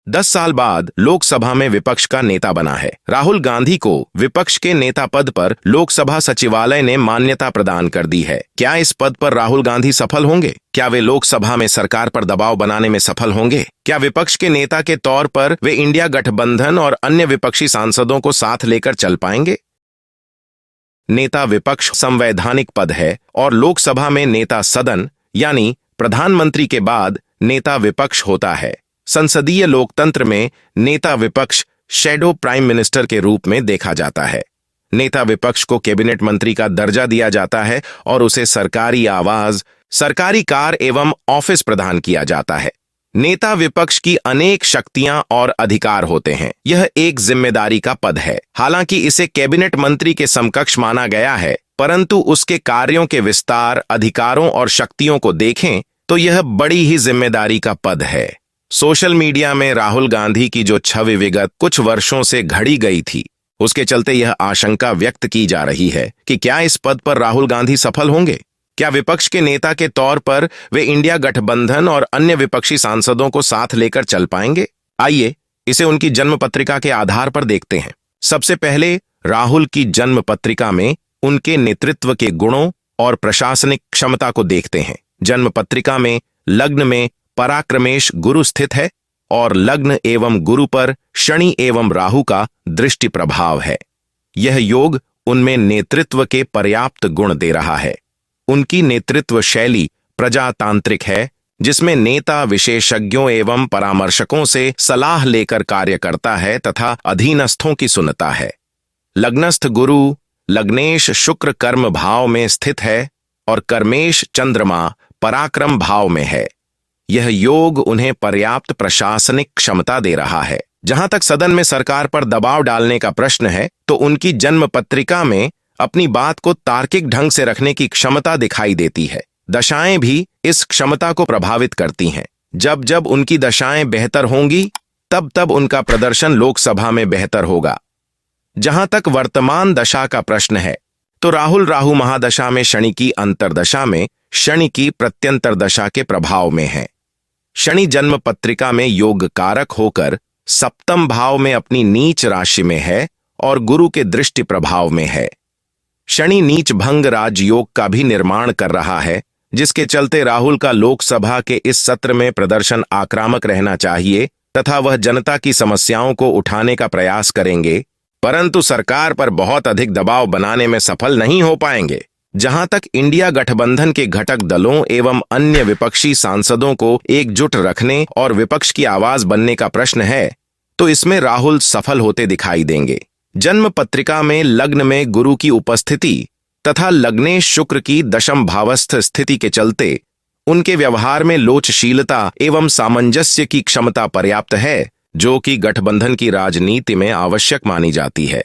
10 साल बाद लोकसभा में विपक्ष का नेता बना है। राहुल गांधी को विपक्ष के नेता पद पर लोकसभा सचिवालय ने मान्यता प्रदान कर दी है। क्या इस पद पर राहुल गांधी सफल होंगे? क्या वे लोकसभा में सरकार पर दबाव बनाने में सफल होंगे? क्या विपक्ष के नेता के तौर पर वे इंडिया गठबंधन और अन्य विपक्षी सांसदों को साथ लेकर चल पाएंगे? नेता विपक्ष संवैधानिक पद है और लोकसभा में नेता सदन यानी प्रधानमंत्री के बाद नेता विपक्ष होता है। संसदीय लोकतंत्र में नेता विपक्ष शैडो प्राइम मिनिस्टर के रूप में देखा जाता है। नेता विपक्ष को कैबिनेट मंत्री का दर्जा दिया जाता है और उसे सरकारी आवास, सरकारी कार एवं ऑफिस प्रदान किया जाता है। नेता विपक्ष की अनेक शक्तियां और अधिकार होते हैं। यह एक जिम्मेदारी का पद है। हालांकि इसे कैबिनेट मंत्री के समकक्ष माना गया है, परंतु उसके कार्यों के विस्तार, अधिकारों और शक्तियों को देखें तो यह बड़ी ही जिम्मेदारी का पद है। सोशल मीडिया में राहुल गांधी की जो छवि विगत कुछ वर्षों से घड़ी गई थी, उसके चलते यह आशंका व्यक्त की जा रही है कि क्या इस पद पर राहुल गांधी सफल होंगे? क्या विपक्ष के नेता के तौर पर वे इंडिया गठबंधन और अन्य विपक्षी सांसदों को साथ लेकर चल पाएंगे? आइए इसे उनकी जन्म पत्रिका के आधार पर देखते हैं। सबसे पहले राहुल की जन्म पत्रिका में उनके नेतृत्व के गुणों और प्रशासनिक क्षमता को देखते हैं। जन्म पत्रिका में लग्न में पराक्रमेश गुरु स्थित है और लग्न एवं गुरु पर शनि एवं राहु का दृष्टि प्रभाव है। यह योग उनमें नेतृत्व के पर्याप्त गुण दे रहा है। उनकी नेतृत्व शैली प्रजातांत्रिक है, जिसमें नेता विशेषज्ञों एवं परामर्शकों से सलाह लेकर कार्य करता है तथा अधीनस्थों की सुनता है। लग्नस्थ गुरु लग्नेश शुक्र कर्म भाव में स्थित है और कर्मेश चंद्रमा पराक्रम भाव में है। यह योग उन्हें पर्याप्त प्रशासनिक क्षमता दे रहा है। जहां तक सदन में सरकार पर दबाव डालने का प्रश्न है, तो उनकी जन्म पत्रिका में अपनी बात को तार्किक ढंग से रखने की क्षमता दिखाई देती है। दशाएं भी इस क्षमता को प्रभावित करती हैं। जब जब उनकी दशाएं बेहतर होंगी, तब तब उनका प्रदर्शन लोकसभा में बेहतर होगा। जहां तक वर्तमान दशा का प्रश्न है, तो राहुल राहु महादशा में शनि की अंतर्दशा में शनि की प्रत्यंतर दशा के प्रभाव में है। शनि जन्म पत्रिका में योग कारक होकर सप्तम भाव में अपनी नीच राशि में है और गुरु के दृष्टि प्रभाव में है। शनि नीच भंग राजयोग का भी निर्माण कर रहा है, जिसके चलते राहुल का लोकसभा के इस सत्र में प्रदर्शन आक्रामक रहना चाहिए तथा वह जनता की समस्याओं को उठाने का प्रयास करेंगे, परंतु सरकार पर बहुत अधिक दबाव बनाने में सफल नहीं हो पाएंगे। जहां तक इंडिया गठबंधन के घटक दलों एवं अन्य विपक्षी सांसदों को एकजुट रखने और विपक्ष की आवाज बनने का प्रश्न है, तो इसमें राहुल सफल होते दिखाई देंगे। जन्म पत्रिका में लग्न में गुरु की उपस्थिति तथा लग्नेश शुक्र की दशम भावस्थ स्थिति के चलते उनके व्यवहार में लोचशीलता एवं सामंजस्य की क्षमता पर्याप्त है, जो कि गठबंधन की राजनीति में आवश्यक मानी जाती है।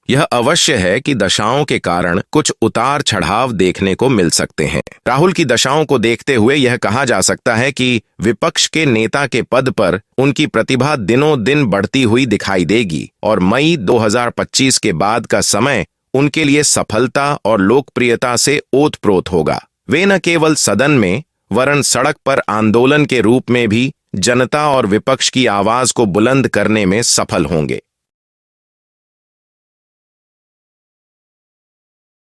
यह अवश्य है कि दशाओं के कारण कुछ उतार चढ़ाव देखने को मिल सकते हैं। राहुल की दशाओं को देखते हुए यह कहा जा सकता है कि विपक्ष के नेता के पद पर उनकी प्रतिभा दिनों दिन बढ़ती हुई दिखाई देगी और मई 2025 के बाद का समय उनके लिए सफलता और लोकप्रियता से ओतप्रोत होगा। वे न केवल सदन में वरन सड़क पर आंदोलन के रूप में भी जनता और विपक्ष की आवाज को बुलंद करने में सफल होंगे।